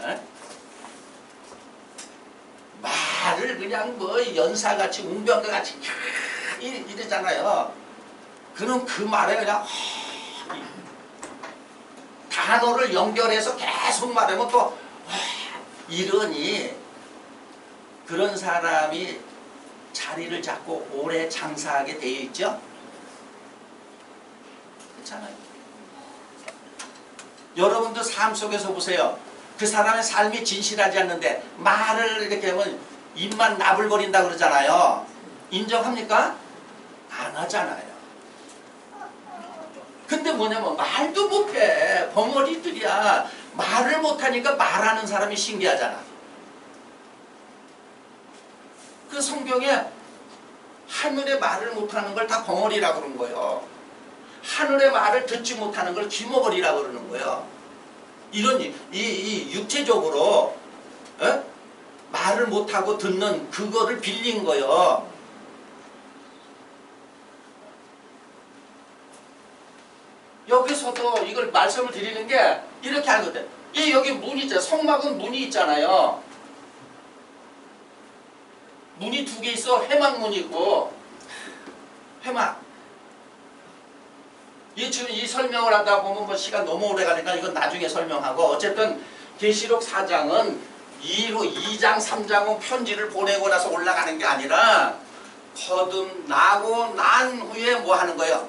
에? 말을 그냥 뭐 연사같이 웅변가같이 이러잖아요. 그럼 그 말에 그냥 단어를 연결해서 계속 말하면 또 이러니 그런 사람이 자리를 잡고 오래 장사하게 되어 있죠? 그렇잖아요. 여러분도 삶 속에서 보세요. 그 사람의 삶이 진실하지 않는데 말을 이렇게 하면 입만 나불거린다 그러잖아요. 인정합니까? 안 하잖아요. 근데 뭐냐면 말도 못해. 벙어리들이야. 말을 못하니까 말하는 사람이 신기하잖아. 그 성경에 하늘의 말을 못하는 걸 다 벙어리라고 그러는 거예요. 하늘의 말을 듣지 못하는 걸 귀머거리라고 그러는 거예요. 이런 이 육체적으로 말을 못하고 듣는 그거를 빌린 거예요. 여기서도 이걸 말씀을 드리는 게 이렇게 하거든. 이 여기 문이 있잖아요. 성막은 문이 있잖아요. 문이 두 개 있어. 회막문이 있고 회막. 지금 이 설명을 하다 보면 뭐 시간 너무 오래 가니까 이건 나중에 설명하고, 어쨌든 계시록 4장은 2장 3장은 편지를 보내고 나서 올라가는 게 아니라 거듭나고 난 후에 뭐 하는 거예요?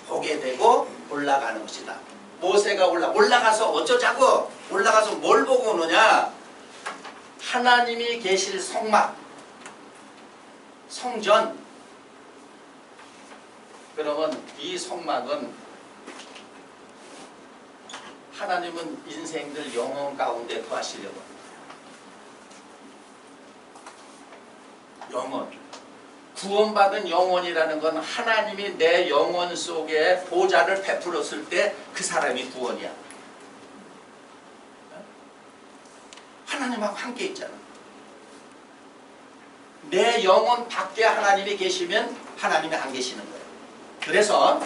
보게 되고 올라가는 것이다. 모세가 올라가서 어쩌자고? 올라가서 뭘 보고 오느냐? 하나님이 계실 성막, 성전. 그러면 이 성막은 하나님은 인생들 영혼 가운데 거하시려고. 영혼. 구원받은 영혼이라는 건 하나님이 내 영혼 속에 보좌를 베풀었을 때 그 사람이 구원이야. 하나님하고 함께 있잖아. 내 영혼 밖에 하나님이 계시면 하나님이 안 계시는 거예요. 그래서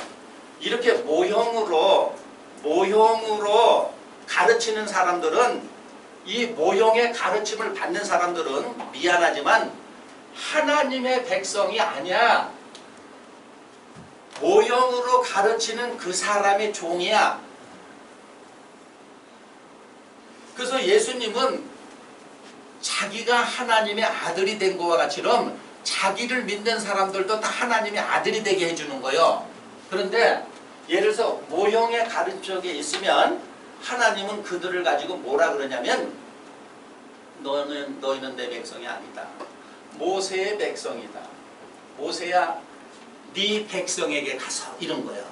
이렇게 모형으로 가르치는 사람들은, 이 모형의 가르침을 받는 사람들은 미안하지만 하나님의 백성이 아니야. 모형으로 가르치는 그 사람의 종이야. 그래서 예수님은 자기가 하나님의 아들이 된 것과 같이럼 자기를 믿는 사람들도 다 하나님의 아들이 되게 해주는 거예요. 그런데 예를 들어서 모형의 가르침에 있으면 하나님은 그들을 가지고 뭐라 그러냐면 너희는 내 백성이 아니다. 모세의 백성이다. 모세야 네 백성에게 가서 이런 거예요.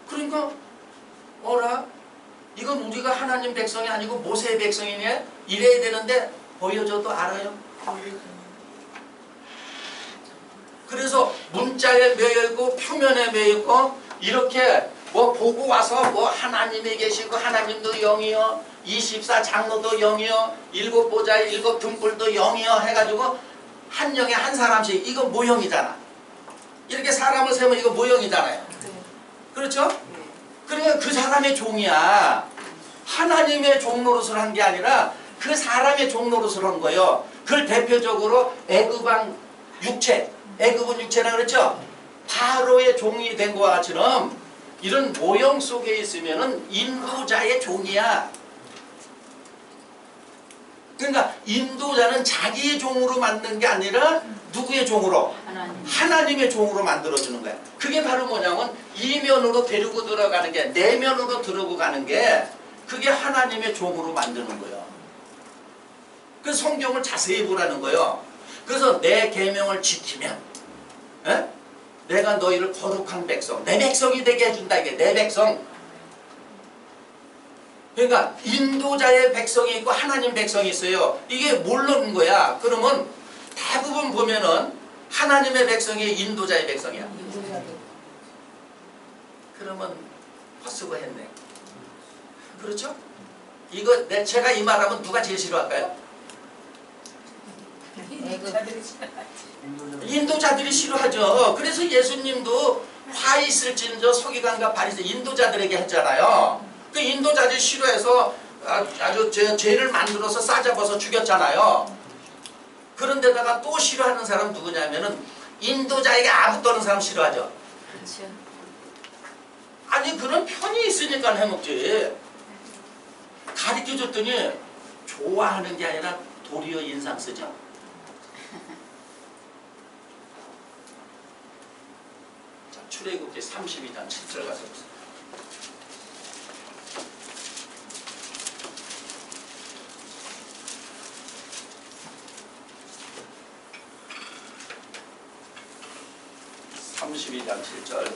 그러니까 어라? 이건 우리가 하나님 백성이 아니고 모세의 백성이냐? 이래야 되는데 보여줘도 알아요. 그래서 문자에 매여있고 표면에 매여있고 이렇게 뭐 보고 와서 뭐 하나님이 계시고 하나님도 영이요, 24장로도 영이요, 7보좌 7등불도 영이요 해가지고 한 영에 한 사람씩, 이거 모형이잖아. 이렇게 사람을 세우면 이거 모형이잖아요. 그렇죠? 그러니까 그 사람의 종이야. 하나님의 종 노릇을 한 게 아니라 그 사람의 종 노릇을 한 거예요. 그걸 대표적으로 애굽왕 육체, 애굽은 육체라 그랬죠? 바로의 종이 된 것과 같이럼 이런 모형 속에 있으면은 인도자의 종이야. 그러니까 인도자는 자기의 종으로 만든 게 아니라 누구의 종으로? 하나님의 종으로 만들어주는 거야. 그게 바로 뭐냐면 이면으로 데리고 들어가는 게, 내면으로 들어가고 가는 게, 그게 하나님의 종으로 만드는 거예요. 그 성경을 자세히 보라는 거예요. 그래서 내 계명을 지키면 내가 너희를 거룩한 백성, 내 백성이 되게 해준다. 이게 내 백성. 그러니까 인도자의 백성이 있고 하나님 백성이 있어요. 이게 모르는 거야. 그러면 대부분 보면은 하나님의 백성이 인도자의 백성이야. 그러면 헛수고했네. 그렇죠? 이거 제가 이 말하면 누가 제일 싫어할까요? 인도자들이 싫어하죠. 그래서 예수님도 화 있을진저 서기관과 바리새 인도자들에게 했잖아요. 그 인도자들이 싫어해서 아주 죄를 만들어서 싸잡아서 죽였잖아요. 그런데다가 또 싫어하는 사람 누구냐면은 인도자에게 아부 떠는 사람 싫어하죠. 그렇죠. 아니 그런 편이 있으니까 해먹지. 가르쳐줬더니 좋아하는 게 아니라 도리어 인상 쓰죠. 자, 출애굽기 32장 7절 가서 보세요. (32장 7절)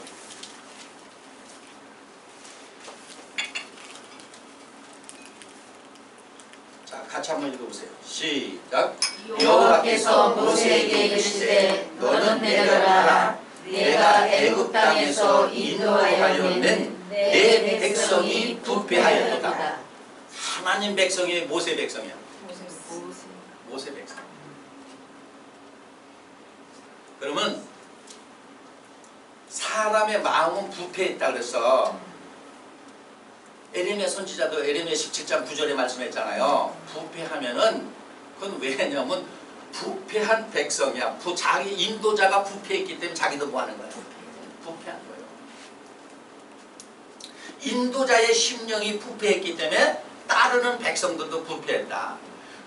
자, 같이 한번 읽어보세요. 시작. 여호와께서 모세에게 이르시되 너는 내려가라. 내가 애굽 땅에서 인도하여 낸 내 백성이 부패하였도다. 하나님 백성이 모세 백성이야. 모세 백성. 그러면 사람의 마음은 부패했다 그래서 에레미야 선지자도 에레미야 17장 9절에 말씀했잖아요. 부패하면은 그건 왜냐면 부패한 백성이야. 자기 인도자가 부패했기 때문에 자기도 뭐 하는 거야? 부패한 거예요. 인도자의 심령이 부패했기 때문에 따르는 백성들도 부패했다.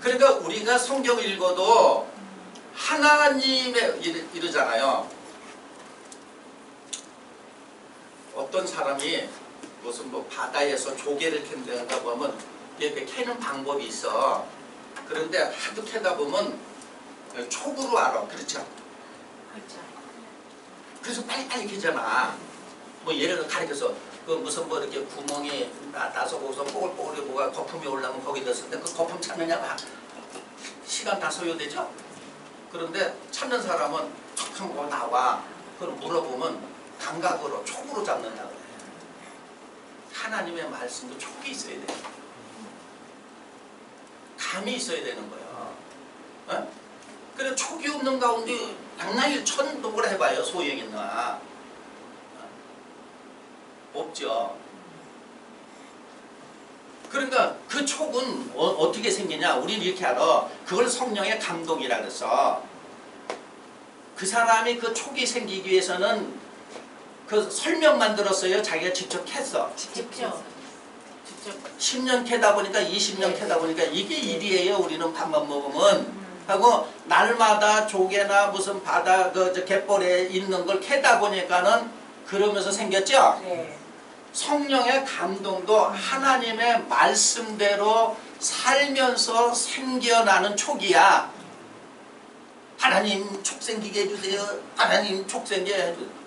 그러니까 우리가 성경 읽어도 하나님의 이러잖아요. 어떤 사람이 무슨 뭐 바다에서 조개를 캔다고 하면 이렇게 캐는 방법이 있어. 그런데 하도 캐다 보면 촉으로 알아. 그렇죠? 그렇죠. 그래서 빨리빨리 캐잖아. 뭐 예를 들어 가르쳐서 그 무슨 뭐 이렇게 구멍이 나서 거기서 뽀글뽀글 뭐가 거품이 올라오면 거기 넣었는데 그 거품 찾느냐 봐. 시간 다 소요되죠? 그런데 찾는 사람은 척한 거 나와. 그걸 물어보면 감각으로 촉으로 잡는다 그래. 하나님의 말씀도 촉이 있어야 돼. 감이 있어야 되는 거야. 어? 그래 촉이 없는 가운데 당나귀 천독을 해봐요. 소용 있나? 없죠. 그러니까 그 촉은 어떻게 생기냐? 우리는 이렇게 알아. 그걸 성령의 감동이라 그래서 그 사람이 그 촉이 생기기 위해서는 그 설명만 들었어요. 자기가 직접 캤어. 직접. 10년 캐다 보니까 20년 캐다 보니까 이게 일이에요. 우리는 밥만 먹으면 하고 날마다 조개나 무슨 바다 그 갯벌에 있는 걸 캐다 보니까는 그러면서 생겼죠. 네. 성령의 감동도 하나님의 말씀대로 살면서 생겨나는 촉이야. 하나님 촉 생기게 해주세요. 하나님 촉 생기게 해주세요.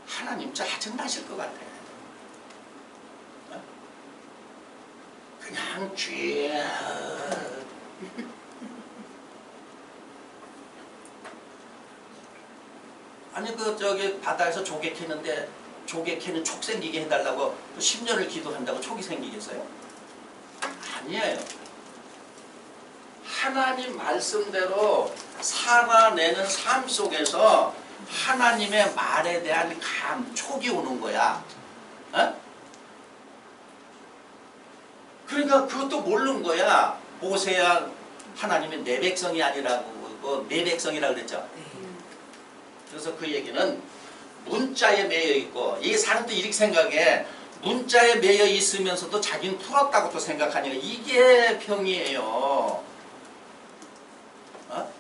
하나님 짜증나실 것 같아. 그냥 쥐 아니 그 저기 바다에서 조개 캐는데 조개 캐는 촉 생기게 해달라고 10년을 기도한다고 촉이 생기겠어요? 아니에요. 하나님 말씀대로 살아내는 삶 속에서 하나님의 말에 대한 촉이 오는 거야. 어? 그러니까 그것도 모르는 거야. 모세야 하나님의 내 백성이 아니라고 내 백성이라고 그랬죠. 그래서 그 얘기는 문자에 매여 있고 이 사람도 이렇게 생각해. 문자에 매여 있으면서도 자기는 풀었다고 또 생각하니까 이게 병이에요. 어?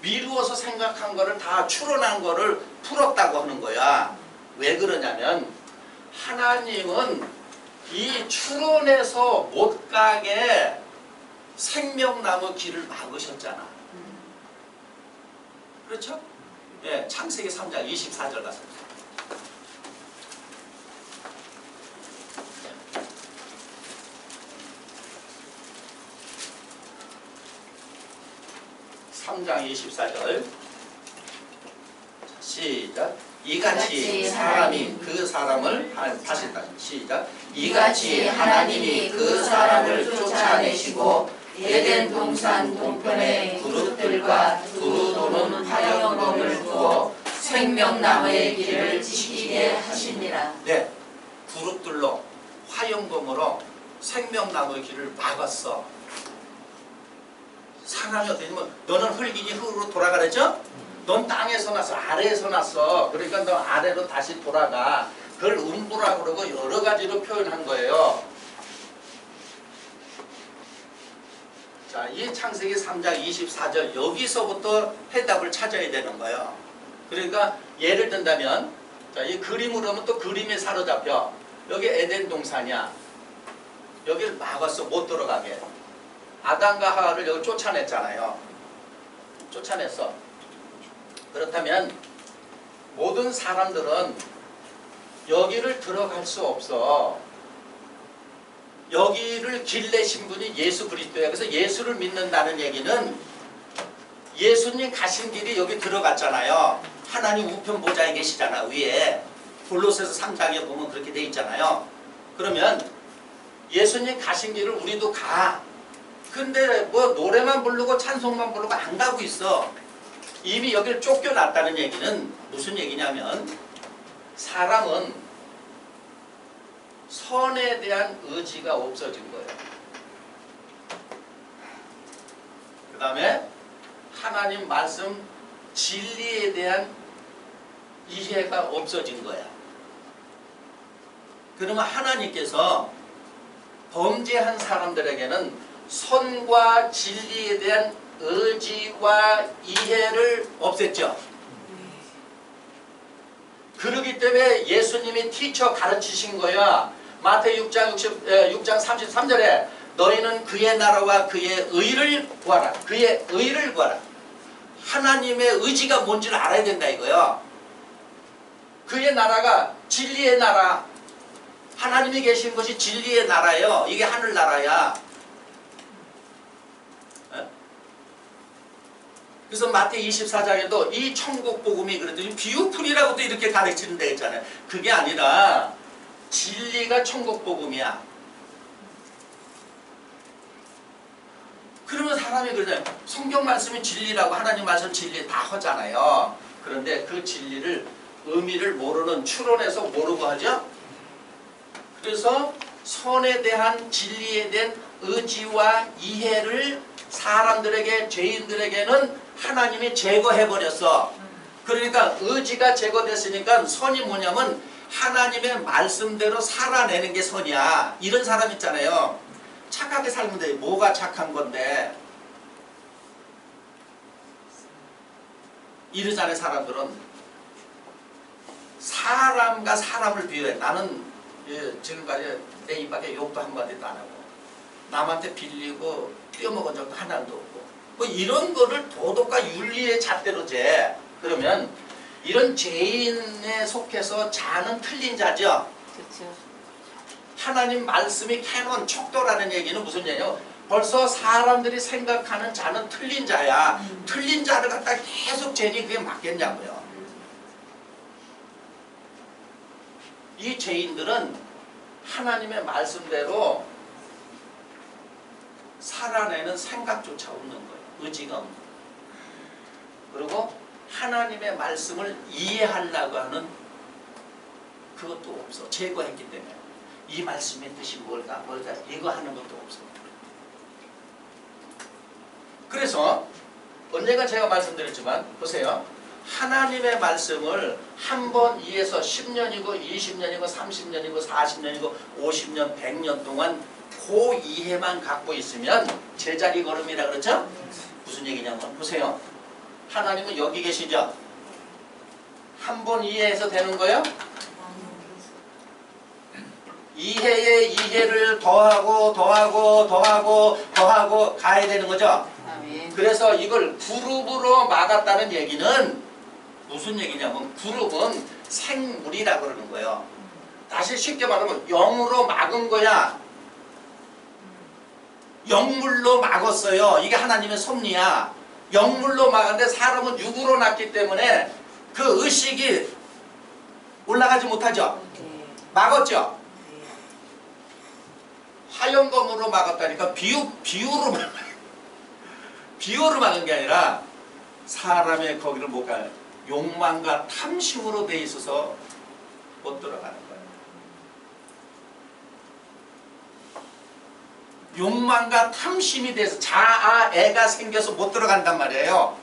미루어서 생각한 거를 다 추론한 거를 풀었다고 하는 거야. 왜 그러냐면 하나님은 이 추론에서 못 가게 생명나무 길을 막으셨잖아. 그렇죠? 예, 창세기 3장 24절 가서 3장 24절 시작. 이같이 사람이 그 사람을 다시 시작. 이같이 하나님이 그 사람을 쫓아내시고 에덴 동산 동편에 그릇들과 두루 도는 화영검을 두어 생명나무의 길을 지키게 하시니라. 네, 그릇들로 화염검으로 생명나무의 길을 막았어. 사람이 어떻게 되면 너는 흙이니 흙으로 돌아가랬죠? 넌 땅에서 났어. 아래에서 났어. 그러니까 너 아래로 다시 돌아가. 그걸 음부라고 그러고 여러 가지로 표현한 거예요. 자, 이 창세기 3장 24절 여기서부터 해답을 찾아야 되는 거예요. 그러니까 예를 든다면 자, 이 그림으로 하면 또 그림에 사로잡혀. 여기 에덴 동산이야. 여기를 막았어. 못 들어가게. 아담과 하와를 여기 쫓아냈잖아요. 쫓아냈어. 그렇다면 모든 사람들은 여기를 들어갈 수 없어. 여기를 길 내신 분이 예수 그리스도야. 그래서 예수를 믿는다는 얘기는 예수님 가신 길이 여기 들어갔잖아요. 하나님 우편 보좌에 계시잖아. 위에 골로새서 3장에 보면 그렇게 돼 있잖아요. 그러면 예수님 가신 길을 우리도 가. 근데 뭐 노래만 부르고 찬송만 부르고 안 가고 있어. 이미 여기를 쫓겨났다는 얘기는 무슨 얘기냐면 사람은 선에 대한 의지가 없어진 거예요. 그 다음에 하나님 말씀 진리에 대한 이해가 없어진 거야. 그러면 하나님께서 범죄한 사람들에게는 선과 진리에 대한 의지와 이해를 없앴죠. 그러기 때문에 예수님이 티처 가르치신 거야. 마태복음 6장 33절에 너희는 그의 나라와 그의 의를 구하라. 그의 의를 구하라. 하나님의 의지가 뭔지를 알아야 된다 이거요. 그의 나라가 진리의 나라. 하나님이 계신 것이 진리의 나라예요. 이게 하늘나라야. 그래서 마태 24장에도 이 천국 복음이 그랬더니 비유풀이라고도 이렇게 가르치는 데 있잖아요. 그게 아니라 진리가 천국 복음이야. 그러면 사람이 그러잖아요. 성경 말씀이 진리라고 하나님 말씀 진리 다 하잖아요. 그런데 그 진리를 의미를 모르는 추론해서 모르고 하죠. 그래서 선에 대한 진리에 대한 의지와 이해를 사람들에게 죄인들에게는 하나님이 제거해버렸어. 그러니까 의지가 제거됐으니까 선이 뭐냐면 하나님의 말씀대로 살아내는 게 선이야. 이런 사람 있잖아요. 착하게 살면 돼. 뭐가 착한 건데. 이러잖아요. 사람들은 사람과 사람을 비교해. 나는 지금까지 내 입 밖에 욕도 한마디도 안 하고 남한테 빌리고 떼어먹은 적도 하나도 없고 뭐 이런 거를 도덕과 윤리의 잣대로 재. 그러면 이런 죄인에 속해서 자는 틀린 자죠. 그렇죠. 하나님 말씀이 캐논 척도라는 얘기는 무슨 얘기냐면 벌써 사람들이 생각하는 자는 틀린 자야. 틀린 자를 갖다 계속 죄니 그게 맞겠냐고요. 이 죄인들은 하나님의 말씀대로 살아내는 생각조차 없는 거예요. 의지가 없는 거예요. 그리고 하나님의 말씀을 이해하려고 하는 그것도 없어. 제거했기 때문에. 이 말씀의 뜻이 뭘까 이거 하는 것도 없어. 그래서 언젠가 제가 말씀드렸지만 보세요. 하나님의 말씀을 한 번 이해해서 10년이고 20년이고 30년이고 40년이고 50년 100년 동안 그 이해만 갖고 있으면 제자리 걸음이라 그러죠? 무슨 얘기냐면 보세요. 하나님은 여기 계시죠? 한 번 이해해서 되는 거예요? 이해에 이해를 더하고 가야 되는 거죠? 그래서 이걸 그룹으로 막았다는 얘기는 무슨 얘기냐면 그룹은 생물이라 그러는 거예요. 다시 쉽게 말하면 영으로 막은 거야. 영물로 막았어요. 이게 하나님의 섭리야. 영물로 막았는데 사람은 육으로 났기 때문에 그 의식이 올라가지 못하죠. 막았죠. 화염검으로 막았다니까 비유로 막은 게 아니라 사람의 거기를 못 가요. 욕망과 탐심으로 돼 있어서 못 들어가는 거예요. 욕망과 탐심이 돼서 자아애가 생겨서 못 들어간단 말이에요.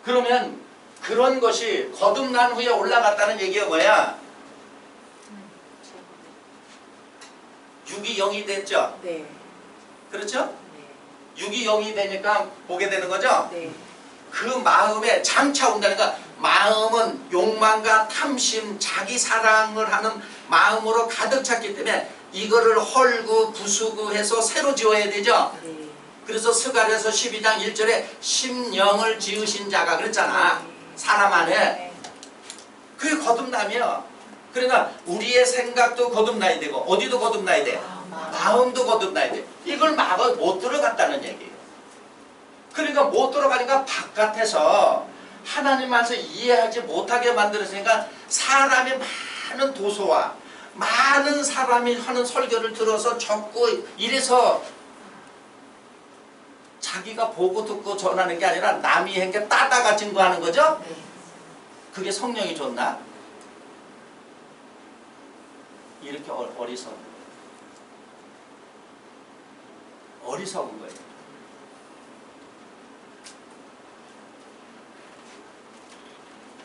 그러면 그런 것이 거듭난 후에 올라갔다는 얘기가 뭐야? 육이 영이 됐죠? 네. 그렇죠? 네. 육이 영이 되니까 보게 되는 거죠? 네. 그 마음에 장차 온다니까 마음은 욕망과 탐심, 자기 사랑을 하는 마음으로 가득 찼기 때문에 이거를 헐고 부수고 해서 새로 지어야 되죠? 네. 그래서 스가랴서 12장 1절에 심령을 지으신 자가 그랬잖아. 사람 안에. 네. 그게 거듭나며 그러니까 우리의 생각도 거듭나야 되고 어디도 거듭나야 돼? 마음도 거듭나야 돼. 이걸 막아 못 들어갔다는 얘기예요. 그러니까 못 들어가니까 바깥에서 하나님 말씀 이해하지 못하게 만들었으니까 사람이 많은 도서와 많은 사람이 하는 설교를 들어서 적고 이래서 자기가 보고 듣고 전하는 게 아니라 남이 한 게 따다가 증거하는 거죠? 네. 그게 성령이 좋나? 이렇게 어리석은 거예요.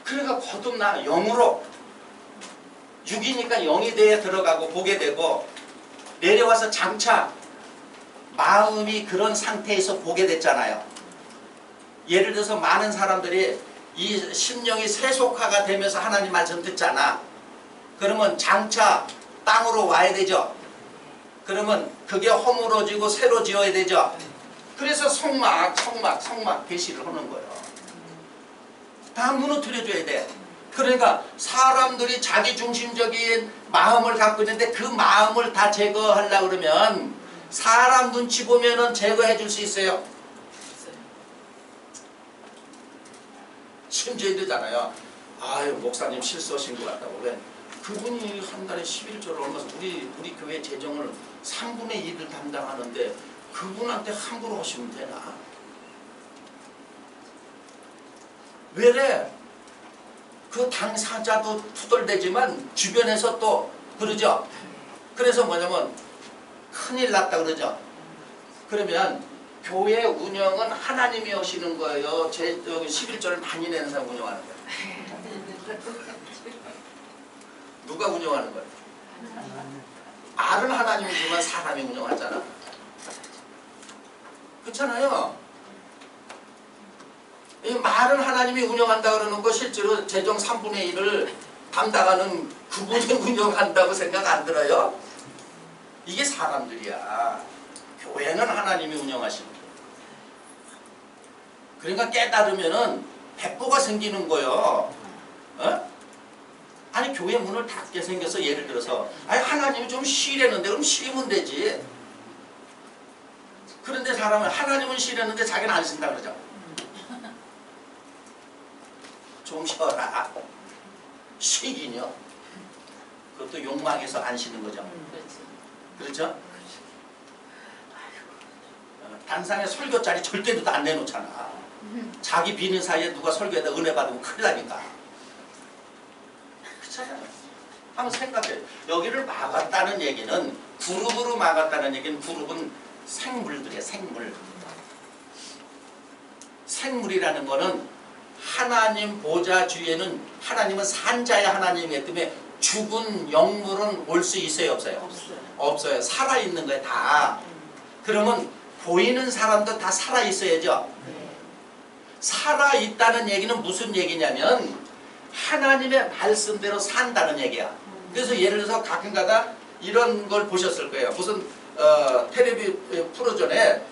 그러니까 거듭나 영으로 육이니까 영이 되어 들어가고 보게 되고 내려와서 장차 마음이 그런 상태에서 보게 됐잖아요. 예를 들어서 많은 사람들이 이 심령이 세속화가 되면서 하나님 말씀 듣잖아. 그러면 장차 땅으로 와야 되죠. 그러면 그게 허물어지고 새로 지어야 되죠. 그래서 성막 계시를 하는 거예요. 다 무너뜨려줘야 돼. 그러니까 사람들이 자기중심적인 마음을 갖고 있는데 그 마음을 다 제거하려고 그러면 사람 눈치 보면은 제거해 줄 수 있어요. 심지어 이러잖아요. 아유 목사님 실수하신 것 같다고. 왜? 그분이 한 달에 11조를 얼마서 우리 교회 재정을 3분의 1을 담당하는데 그분한테 함부로 하시면 되나? 왜래? 그 당사자도 투덜대지만 주변에서 또 그러죠. 그래서 뭐냐면 큰일 났다 그러죠. 그러면 교회 운영은 하나님이 하시는 거예요. 제 11조를 많이 내는 사람 운영하는 거예요. 누가 운영하는 거예요? 알은 하나님이지만 사람이 운영하잖아. 그렇잖아요. 이 말은 하나님이 운영한다 그러는 거 실제로 재정 3분의 1을 담당하는 그분이 운영한다고 생각 안 들어요? 이게 사람들이야. 교회는 하나님이 운영하시는 거예요. 그러니까 깨달으면은 백보가 생기는 거예요. 어? 아니 교회 문을 닫게 생겨서 예를 들어서 아니 하나님이 좀 쉬랬는데 그럼 쉬면 되지. 그런데 사람은 하나님은 쉬랬는데 자기는 안 쉰다 그러죠. 좀 쉬어라. 쉬긴요. 그것도 욕망에서 안 쉬는 거죠. 그렇죠? 단상에 설교짜리 절대로 안 내놓잖아. 자기 비는 사이에 누가 설교에다 은혜 받으면 큰일 나니까. 그렇잖아요. 한번 생각해. 여기를 막았다는 얘기는 그룹으로 막았다는 얘기는 그룹은 생물들이에요. 생물. 생물이라는 거는 하나님 보좌 주에는 하나님은 산자의 하나님이기 때문에 죽은 영물은 올 수 있어요? 없어요? 없어요. 없어요. 살아있는 거예요. 다. 그러면 보이는 사람도 다 살아있어야죠. 네. 살아있다는 얘기는 무슨 얘기냐면 하나님의 말씀대로 산다는 얘기야. 그래서 예를 들어서 가끔가다 이런 걸 보셨을 거예요. 무슨 텔레비 프로전에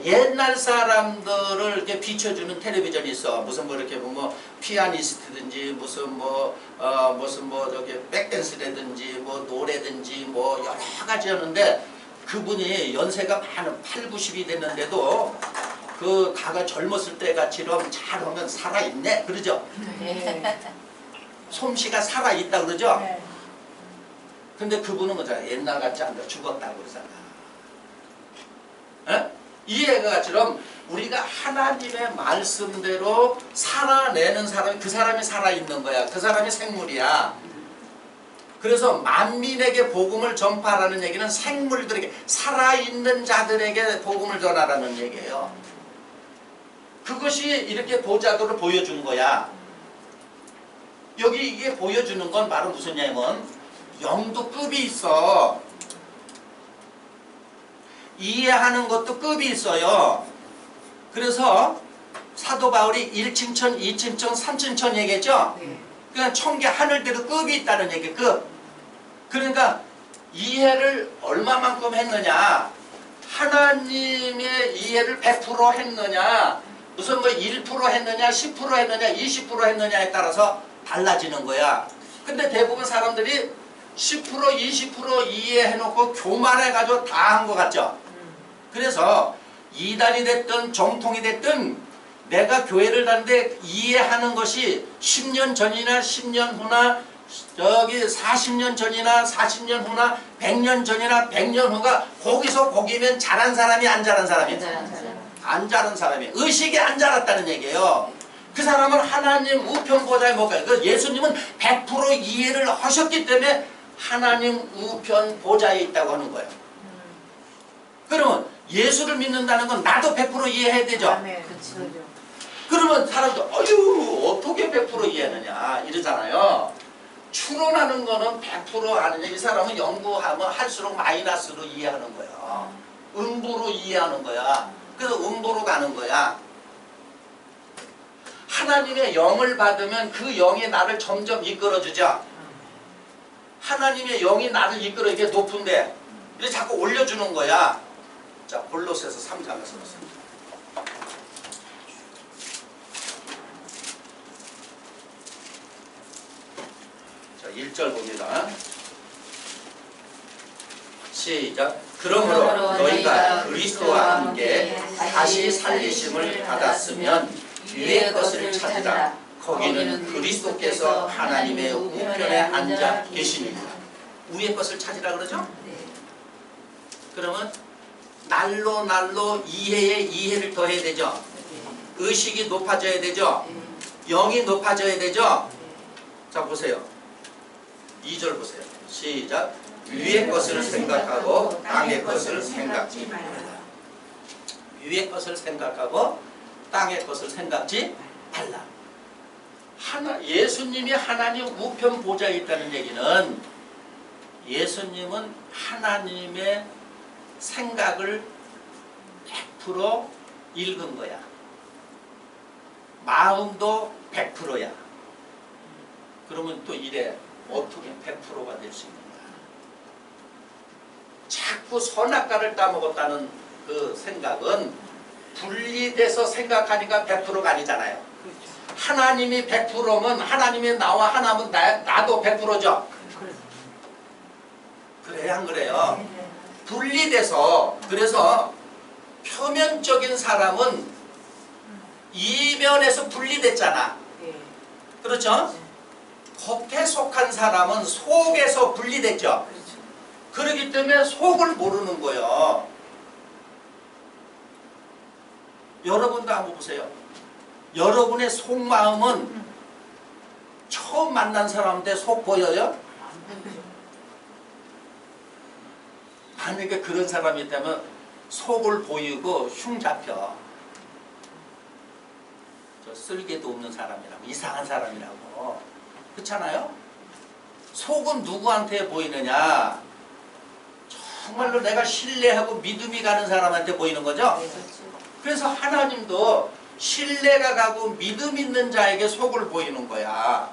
옛날 사람들을 이렇게 비춰주는 텔레비전이 있어. 무슨 뭐 이렇게 뭐 피아니스트든지 무슨 저기 백댄스라든지 뭐 노래든지 뭐 여러 가지 하는데 그분이 연세가 많은 8, 90이 됐는데도 그 다가 젊었을 때 같이럼 잘하면 살아있네 그러죠. 네. 솜씨가 살아있다 그러죠. 네. 근데 그분은 뭐잖아. 옛날 같지 않다. 죽었다고 그러잖아. 에? 이 애가처럼 우리가 하나님의 말씀대로 살아내는 사람이 그 사람이 살아있는 거야. 그 사람이 생물이야. 그래서 만민에게 복음을 전파하라는 얘기는 생물들에게, 살아있는 자들에게 복음을 전하라는 얘기예요. 그것이 이렇게 보자도를 보여주는 거야. 여기 이게 보여주는 건 바로 무슨 얘기냐면 영도급이 있어. 이해하는 것도 급이 있어요. 그래서 사도 바울이 1층천, 2층천, 3층천 얘기했죠. 그냥 천개 하늘대로 급이 있다는 얘기. 급. 그러니까 이해를 얼마만큼 했느냐, 하나님의 이해를 100% 했느냐, 무슨 뭐 1% 했느냐, 10% 했느냐, 20% 했느냐에 따라서 달라지는 거야. 근데 대부분 사람들이 10%, 20% 이해해놓고 교만해가지고 다 한 것 같죠. 그래서 이단이 됐든 정통이 됐든 내가 교회를 다니는데 이해하는 것이 10년 전이나 10년 후나 저기 40년 전이나 40년 후나 100년 전이나 100년 후가 거기서 거기면 잘한 사람이 안 잘한 사람이? 안 잘한 사람이. 의식이 안 자랐다는 얘기예요. 그 사람은 하나님 우편 보좌에 못 가요. 그 예수님은 100% 이해를 하셨기 때문에 하나님 우편 보좌에 있다고 하는 거예요. 그러면 예수를 믿는다는 건 나도 100% 이해해야 되죠. 그러면 사람들 어휴 어떻게 100% 이해하느냐 이러잖아요. 추론하는 거는 100% 아느냐. 이 사람은 연구하면 할수록 마이너스로 이해하는 거예요. 음부로 이해하는 거야. 그래서 음부로 가는 거야. 하나님의 영을 받으면 그 영이 나를 점점 이끌어주죠. 하나님의 영이 나를 이끌어 이게 높은데 이렇게 자꾸 올려주는 거야. 자, 골로새서 3장에서 보세요. 자, 1절 봅니다. 시작. 그러므로 너희가 그리스도와 함께 다시 살리심을 받았으면 위의 것을 찾으라. 거기는 그리스도께서 하나님의 우편에 앉아 계시니라. 위의 것을 찾으라 그러죠? 그러면 날로 이해에 이해를 더해야 되죠. 의식이 높아져야 되죠. 영이 높아져야 되죠. 자 보세요. 2절 보세요. 시작. 위의 것을 생각하고 땅의 것을 생각지 말라. 위의 것을 생각하고 땅의 것을 생각지 말라. 예수님이 하나님 우편 보좌에 있다는 얘기는 예수님은 하나님의 생각을 100% 읽은 거야. 마음도 100%야. 그러면 또 이래 어떻게 100%가 될 수 있는 거야. 자꾸 선악과를 따먹었다는 그 생각은 분리돼서 생각하니까 100%가 아니잖아요. 하나님이 100%면 하나님이 나와 하나면 나도 100%죠. 그래요 안 그래요? 분리돼서. 그래서 표면적인 사람은 이면에서 분리됐잖아. 그렇죠? 겉에 속한 사람은 속에서 분리됐죠. 그렇기 때문에 속을 모르는 거예요. 여러분도 한번 보세요. 여러분의 속마음은 처음 만난 사람한테 속 보여요? 만약에 그런 사람이 있다면 속을 보이고 흉 잡혀. 저 쓸개도 없는 사람이라고, 이상한 사람이라고. 그렇잖아요? 속은 누구한테 보이느냐? 정말로 내가 신뢰하고 믿음이 가는 사람한테 보이는 거죠? 그래서 하나님도 신뢰가 가고 믿음 있는 자에게 속을 보이는 거야.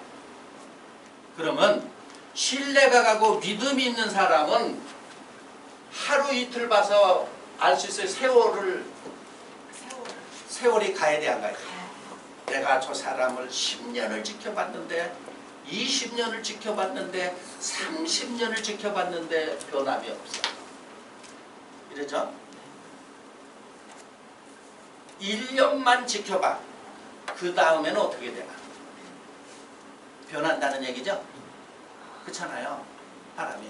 그러면 신뢰가 가고 믿음이 있는 사람은 하루 이틀 봐서 알 수 있어요. 세월이 가야 돼 안 가야 돼? 내가 저 사람을 10년을 지켜봤는데 20년을 지켜봤는데 30년을 지켜봤는데 변함이 없어. 이러죠? 1년만 지켜봐. 그 다음에는 어떻게 되나? 변한다는 얘기죠? 그렇잖아요. 사람이.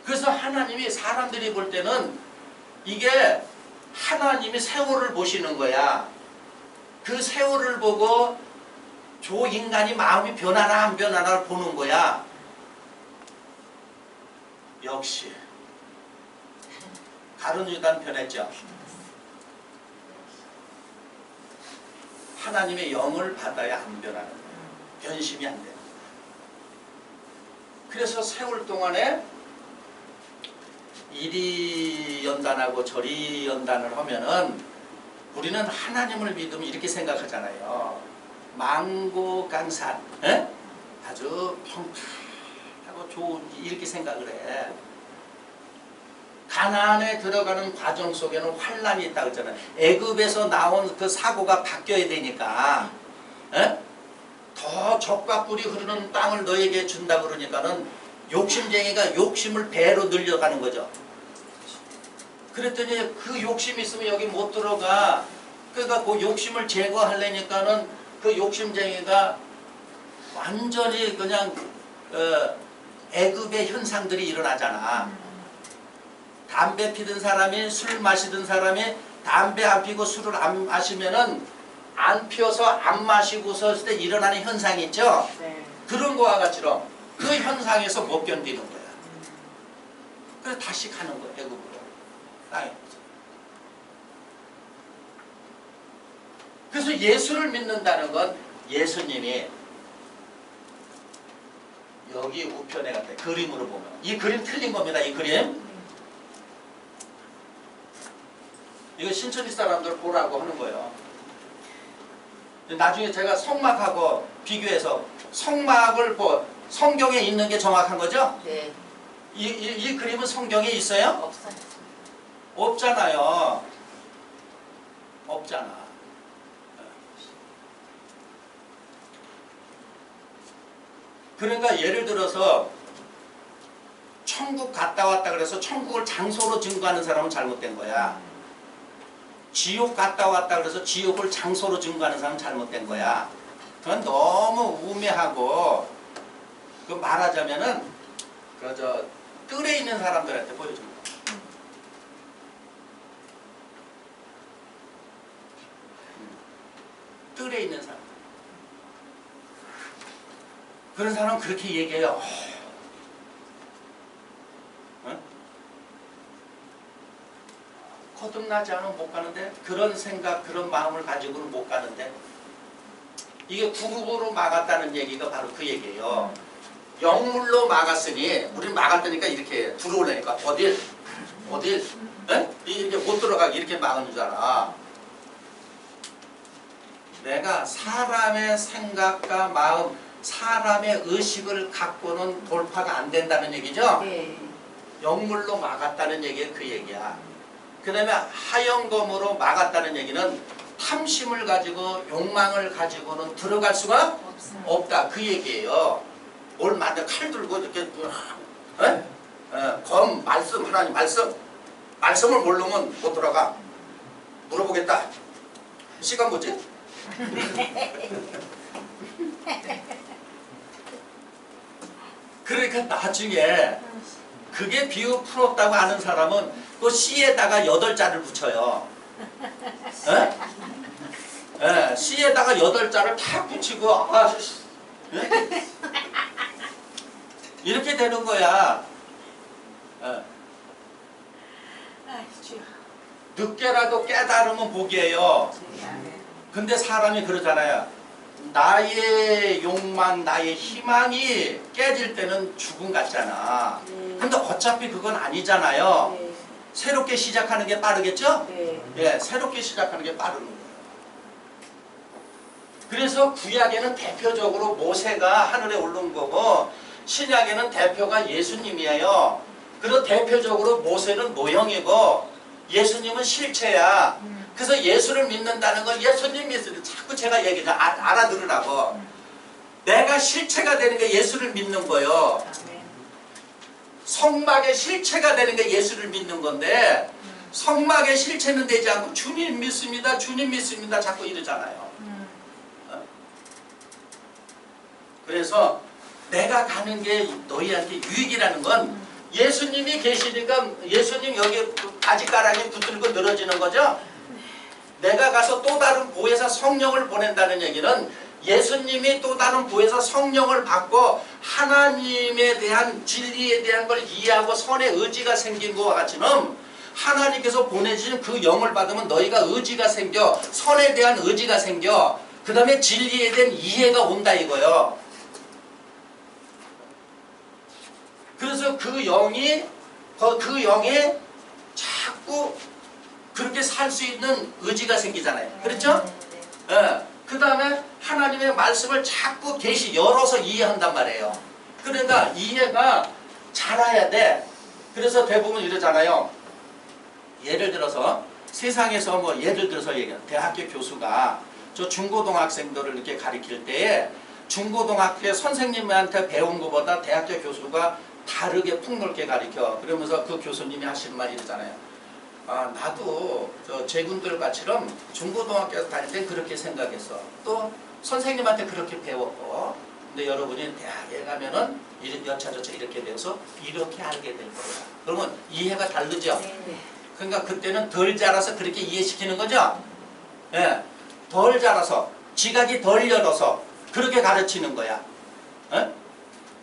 그래서 하나님이 사람들이 볼 때는 이게 하나님이 세월을 보시는 거야. 그 세월을 보고 저 인간이 마음이 변하나 안 변하나를 보는 거야. 역시 가룟 유다는 변했죠. 하나님의 영을 받아야 안 변하는 거예요. 변심이 안 돼요. 그래서 세월 동안에 이리 연단하고 저리 연단을 하면은 우리는 하나님을 믿으면 이렇게 생각하잖아요. 망고강산, 에? 아주 평탄하고 좋은 이렇게 생각을 해. 가나안에 들어가는 과정 속에는 환란이 있다 그랬잖아요. 애굽에서 나온 그 사고가 바뀌어야 되니까, 에? 더 적과 꿀이 흐르는 땅을 너에게 준다 그러니까는 욕심쟁이가 욕심을 배로 늘려가는 거죠. 그랬더니 그 욕심이 있으면 여기 못 들어가. 그러니까 그 욕심을 제거하려니까는 그 욕심쟁이가 완전히 그냥 애굽의 현상들이 일어나잖아. 담배 피던 사람이 술 마시던 사람이 담배 안 피고 술을 안 마시면은 안 피워서 안 마시고서 있을 때 일어나는 현상이 있죠. 네. 그런 거와 같이로 그 현상에서 못 견디는 거야. 그래서 다시 가는 거야. 애굽으로. 땅에. 그래서 예수를 믿는다는 건 예수님이 여기 우편에 갔다. 그림으로 보면 이 그림 틀린 겁니다. 이 그림. 이거 신천지 사람들 보라고 하는 거예요. 나중에 제가 성막하고 비교해서 성막을 성경에 있는 게 정확한 거죠? 네. 이 그림은 성경에 있어요? 없어요. 없잖아요. 없잖아. 그러니까 예를 들어서 천국 갔다 왔다 그래서 천국을 장소로 증거하는 사람은 잘못된 거야. 지옥 갔다 왔다 그래서 지옥을 장소로 증거하는 사람은 잘못된 거야. 그건 너무 우매하고 그 말하자면은 그 뜰에 있는 사람들한테 보여주는 거야. 뜰에 있는 사람. 그런 사람은 그렇게 얘기해요. 거듭나지 않으면 못 가는데 그런 생각 그런 마음을 가지고는 못 가는데 이게 구국으로 막았다는 얘기가 바로 그 얘기예요. 영물로 막았으니 우리는 막았다니까 이렇게 들어오려니까 어딜 에? 이렇게 못 들어가게 이렇게 막은 줄 알아. 내가 사람의 생각과 마음 사람의 의식을 갖고는 돌파가 안 된다는 얘기죠. 네. 영물로 막았다는 얘기가 그 얘기야. 그 다음에 하영검으로 막았다는 얘기는 탐심을 가지고 욕망을 가지고는 들어갈 수가 없다 그 얘기예요. 뭘 만져 칼 들고 이렇게 검 말씀 하나님 말씀을 모르면 못 들어가. 물어보겠다. 시간 뭐지? 그러니까 나중에 그게 비유 풀었다고 아는 사람은 그 C에다가 8자를 붙여요. C에다가 8자를 탁 붙이고 이렇게 되는 거야. 늦게라도 깨달으면 복이에요. 근데 사람이 그러잖아요. 나의 욕망, 나의 희망이 깨질 때는 죽음 같잖아. 근데 어차피 그건 아니잖아요. 네. 새롭게 시작하는 게 빠르겠죠? 네. 예, 새롭게 시작하는 게 빠른 거예요. 그래서 구약에는 대표적으로 모세가 하늘에 오른 거고 신약에는 대표가 예수님이에요. 그리고 대표적으로 모세는 모형이고 예수님은 실체야. 그래서 예수를 믿는다는 건 예수님 믿으면 자꾸 제가 얘기를 알아들으라고. 내가 실체가 되는 게 예수를 믿는 거예요. 성막의 실체가 되는 게 예수를 믿는 건데 성막의 실체는 되지 않고 주님 믿습니다. 주님 믿습니다. 자꾸 이러잖아요. 그래서 내가 가는 게 너희한테 유익이라는 건 예수님이 계시니까 예수님 여기 바지가랑이 붙들고 늘어지는 거죠. 내가 가서 또 다른 보혜사 성령을 보낸다는 얘기는 예수님이 또 다른 부에서 성령을 받고 하나님에 대한 진리에 대한 걸 이해하고 선의 의지가 생긴 것과 같이는 하나님께서 보내주신 그 영을 받으면 너희가 의지가 생겨, 선에 대한 의지가 생겨, 그 다음에 진리에 대한 이해가 온다 이거요. 그래서 그 영에 자꾸 그렇게 살 수 있는 의지가 생기잖아요. 그렇죠? 예. 그 다음에 하나님의 말씀을 자꾸 계시 열어서 이해한단 말이에요. 그러니까 이해가 잘해야 돼. 그래서 대부분 이러잖아요. 예를 들어서 세상에서 뭐 예를 들어서 얘기해요. 대학교 교수가 저 중고등학생들을 이렇게 가르칠 때에 중고등학교 선생님한테 배운 것보다 대학교 교수가 다르게 폭넓게 가르쳐. 그러면서 그 교수님이 하시는 말이 이러잖아요. 아, 나도 저 제군들 같이럼 중고등학교 다닐 땐 그렇게 생각했어. 또 선생님한테 그렇게 배웠고, 근데 여러분이 대학에 가면은 여차저차 이렇게 배워서 이렇게 알게 될 거야. 그러면 이해가 다르죠? 그러니까 그때는 덜 자라서 그렇게 이해시키는 거죠? 예, 덜 자라서 지각이 덜 열어서 그렇게 가르치는 거야. 예?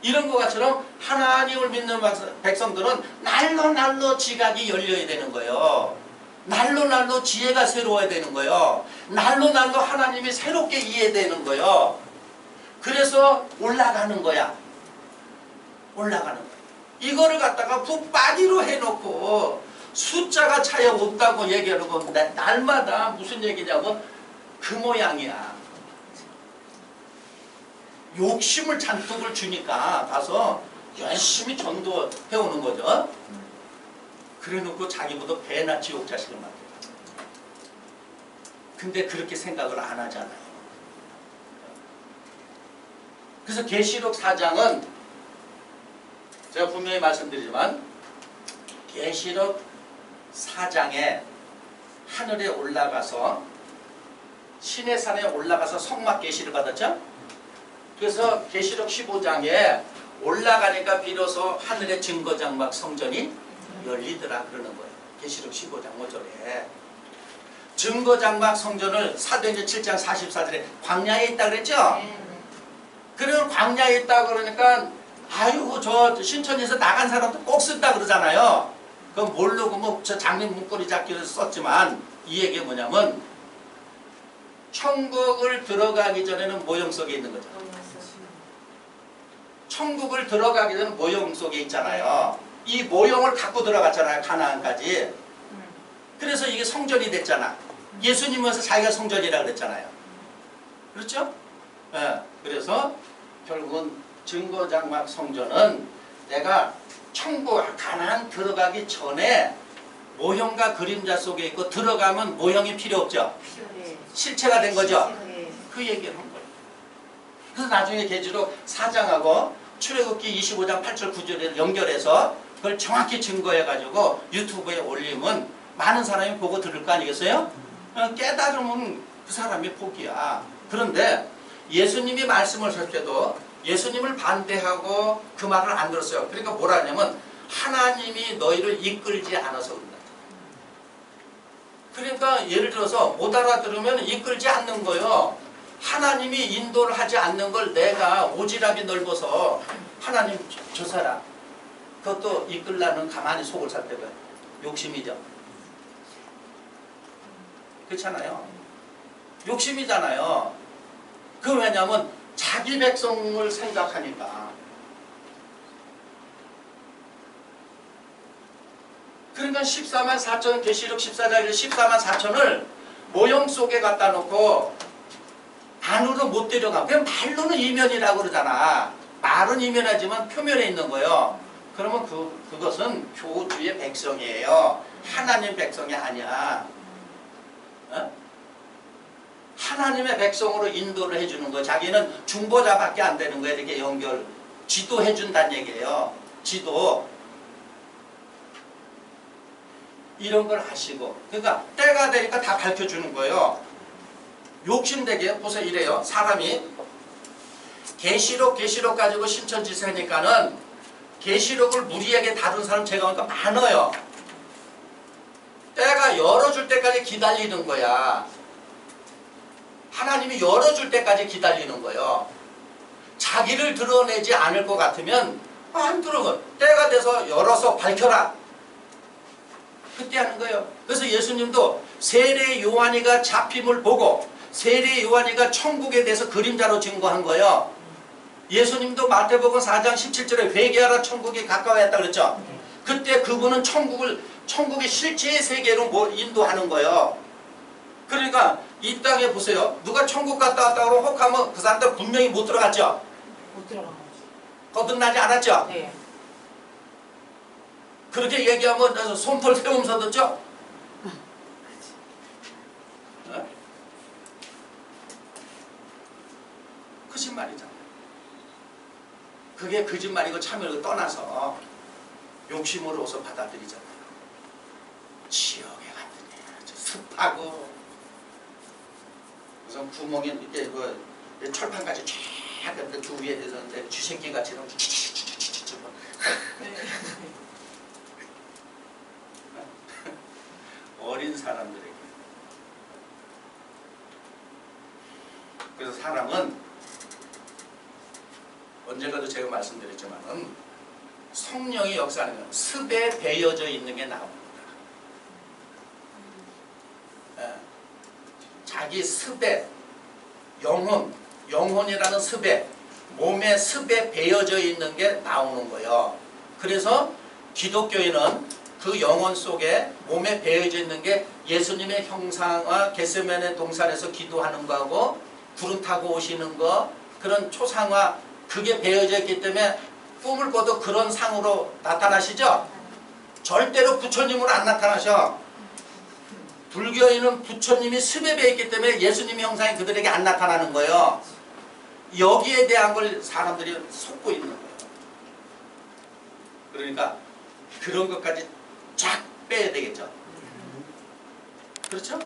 이런 것처럼 하나님을 믿는 백성들은 날로 지각이 열려야 되는 거예요. 날로 지혜가 새로워야 되는 거예요. 날로 하나님이 새롭게 이해되는 거예요. 그래서 올라가는 거야. 올라가는 거야. 이거를 갖다가 북바디로 해놓고 숫자가 차이 없다고 얘기하고 날마다 무슨 얘기냐면 그 모양이야. 욕심을 잔뜩을 주니까 가서 열심히 전도해오는 거죠. 그래놓고 자기보다 배나 지옥 자식을 만들어. 근데 그렇게 생각을 안 하잖아요. 그래서 계시록 4장은 제가 분명히 말씀드리지만 계시록 4장에 하늘에 올라가서 신의 산에 올라가서 성막 계시를 받았죠. 그래서 계시록 15장에 올라가니까 비로소 하늘의 증거장막 성전이 열리더라 그러는 거예요. 계시록 15장 5절에 증거장막 성전을 사도행전 7장 44절에 광야에 있다 그랬죠. 그러면 광야에 있다 그러니까 아유 저 신천지에서 나간 사람도 꼭 쓴다 그러잖아요. 그건 모르고 뭐 저 장님 문고리 잡기를 썼지만 이 얘기 뭐냐면 천국을 들어가기 전에는 모형 속에 있는 거죠. 천국을 들어가기 전에 모형 속에 있잖아요. 이 모형을 갖고 들어갔잖아요. 가나안까지. 그래서 이게 성전이 됐잖아. 예수님께서 자기가 성전이라 그랬잖아요. 그렇죠? 네. 그래서 결국은 증거장막 성전은 내가 천국 가나안 들어가기 전에 모형과 그림자 속에 있고 들어가면 모형이 필요 없죠. 실체가 된 거죠. 그 얘기를 한 거예요. 그래서 나중에 계시록 4장하고 출애굽기 25장 8절 9절을 연결해서 그걸 정확히 증거해가지고 유튜브에 올리면 많은 사람이 보고 들을 거 아니겠어요? 깨달으면 그 사람이 복이야. 그런데 예수님이 말씀을 하실 때도 예수님을 반대하고 그 말을 안 들었어요. 그러니까 뭐라 하냐면 하나님이 너희를 이끌지 않아서 그런다. 그러니까 예를 들어서 못 알아들으면 이끌지 않는 거예요. 하나님이 인도를 하지 않는 걸 내가 오지랖이 넓어서 하나님 저 사람 그것도 이끌라는 가만히 속을 살 때가 욕심이죠. 그렇잖아요. 욕심이잖아요. 그 왜냐하면 자기 백성을 생각하니까. 그러니까 14만 4천 계시록 14장에서 14만 4천을 모형 속에 갖다 놓고 안으로 못 데려가. 그냥 말로는 이면이라고 그러잖아. 말은 이면하지만 표면에 있는 거예요. 그러면 그것은 교주의 백성이에요. 하나님 백성이 아니야. 어? 하나님의 백성으로 인도를 해주는 거. 자기는 중보자밖에 안 되는 거예요. 이렇게 연결, 지도해준다는 얘기예요. 지도. 이런 걸 하시고. 그러니까 때가 되니까 다 밝혀주는 거예요. 욕심되게 보세요. 이래요. 사람이 계시록 가지고 신천지서 하니까는 계시록을 무리하게 다룬 사람 제가 보니까 많아요. 때가 열어줄 때까지 기다리는 거야. 하나님이 열어줄 때까지 기다리는 거예요. 자기를 드러내지 않을 것 같으면 안 들어가. 때가 돼서 열어서 밝혀라. 그때 하는 거예요. 그래서 예수님도 세례 요한이가 잡힘을 보고 세례 요한이가 천국에 대해서 그림자로 증거한 거예요. 예수님도 마태복음 4장 17절에 회개하라 천국이 가까워했다 그랬죠. 그때 그분은 천국의 실체의 세계로 인도하는 거예요. 그러니까 이 땅에 보세요. 누가 천국 갔다 왔다 그러면 혹하면 그 사람들 분명히 못 들어갔죠. 못 들어간 거지. 거듭나지 않았죠. 네. 그렇게 얘기하면 솜털 세우면서 듣죠. 거짓말이잖아요. 그게 거짓말이고 참여를 떠나서 욕심으로서 받아들이잖아요. 지옥에 갔더니 습하고 우선 구멍에 이렇게 그 철판까지 쫙 두 위에 대서 쥐새끼같이 이렇게 어린 사람들에게. 그래서 사람은 언젠가도 제가 말씀드렸지만은 성령이 역사하는 습에 배어져 있는 게 나옵니다. 자기 습에 영혼이라는 습에 몸의 습에 배어져 있는 게 나오는 거예요. 그래서 기독교인은 그 영혼 속에 몸에 배어져 있는 게 예수님의 형상과 겟세마네 동산에서 기도하는 거하고 구름 타고 오시는 거 그런 초상화 그게 배어져 있기 때문에 꿈을 꿔도 그런 상으로 나타나시죠? 절대로 부처님으로 안 나타나셔. 불교인은 부처님이 습에 배어 있기 때문에 예수님 형상이 그들에게 안 나타나는 거예요. 여기에 대한 걸 사람들이 속고 있는 거예요. 그러니까 그런 것까지 쫙 빼야 되겠죠. 그렇죠?